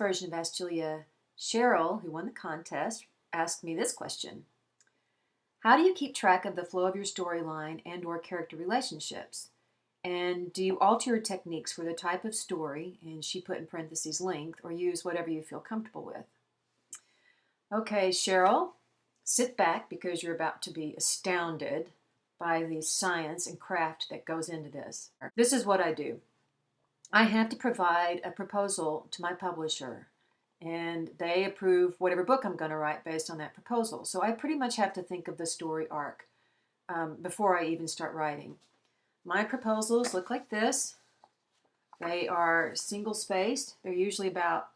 version of Ask Julia, Cheryl, who won the contest, asked me this question. How do you keep track of the flow of your storyline and/or character relationships? And do you alter your techniques for the type of story, and she put in parentheses length, or use whatever you feel comfortable with? Okay, Cheryl, sit back because you're about to be astounded by the science and craft that goes into this. This is what I do. I have to provide a proposal to my publisher, and they approve whatever book I'm going to write based on that proposal. So I pretty much have to think of the story arc before I even start writing. My proposals look like this. They are single-spaced. They're usually about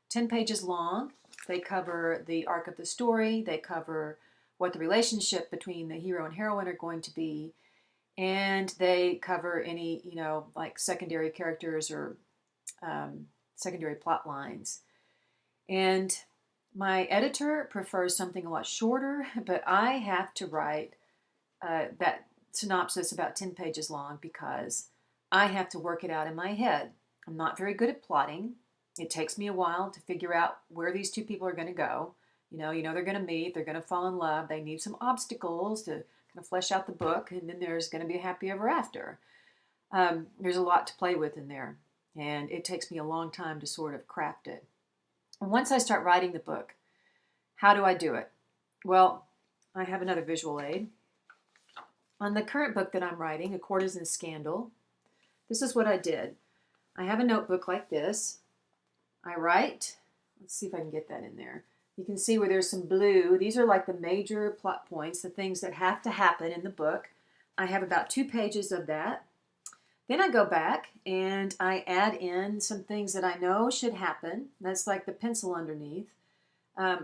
10 pages long. They cover the arc of the story. They cover what the relationship between the hero and heroine are going to be. And they cover any, like secondary characters or secondary plot lines. And my editor prefers something a lot shorter, but I have to write that synopsis about 10 pages long because I have to work it out in my head. I'm not very good at plotting. It takes me a while to figure out where these two people are going to go. They're going to meet, they're going to fall in love, they need some obstacles to kind of flesh out the book, and then there's going to be a happy ever after. There's a lot to play with in there, and it takes me a long time to sort of craft it. And once I start writing the book, how do I do it? Well, I have another visual aid. On the current book that I'm writing, A Courtesan Scandal, this is what I did. I have a notebook like this. I write, let's see if I can get that in there. You can see where there's some blue. These are like the major plot points, the things that have to happen in the book. I have about 2 pages of that. Then I go back and I add in some things that I know should happen. That's like the pencil underneath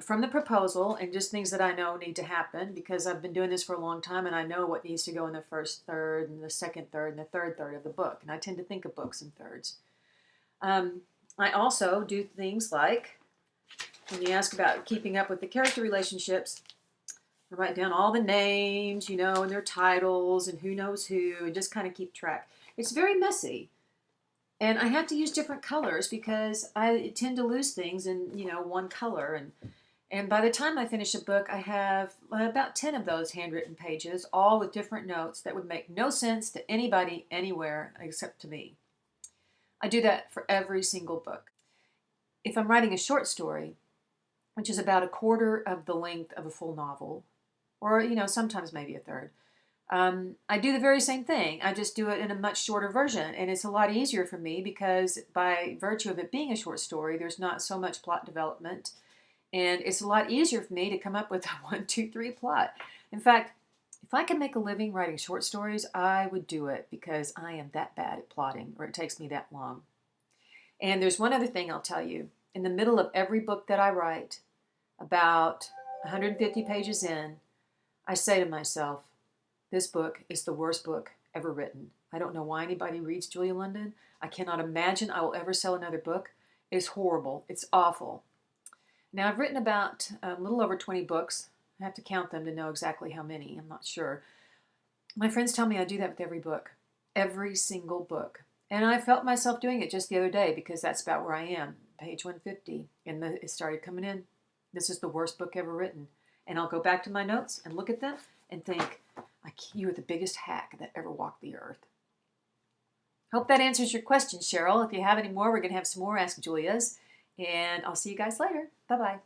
from the proposal, and just things that I know need to happen because I've been doing this for a long time and I know what needs to go in the first third and the second third and the third third of the book. And I tend to think of books in thirds. I also do things like, when you ask about keeping up with the character relationships, I write down all the names, and their titles and who knows who, and just kind of keep track. It's very messy. And I have to use different colors because I tend to lose things in, one color. And by the time I finish a book, I have about 10 of those handwritten pages, all with different notes that would make no sense to anybody anywhere except to me. I do that for every single book. If I'm writing a short story, which is about a quarter of the length of a full novel, or, sometimes maybe a third, I do the very same thing. I just do it in a much shorter version, and it's a lot easier for me because by virtue of it being a short story, there's not so much plot development, and it's a lot easier for me to come up with a 1, 2, 3 plot. In fact, if I could make a living writing short stories, I would do it because I am that bad at plotting, or it takes me that long. And there's one other thing I'll tell you. In the middle of every book that I write, about 150 pages in, I say to myself, this book is the worst book ever written. I don't know why anybody reads Julia London. I cannot imagine I will ever sell another book. It's horrible. It's awful. Now, I've written about a little over 20 books. I have to count them to know exactly how many. I'm not sure. My friends tell me I do that with every book, every single book. And I felt myself doing it just the other day because that's about where I am, page 150. And it started coming in. This is the worst book ever written. And I'll go back to my notes and look at them and think, you are the biggest hack that ever walked the earth. Hope that answers your question, Cheryl. If you have any more, we're going to have some more Ask Julias. And I'll see you guys later. Bye-bye.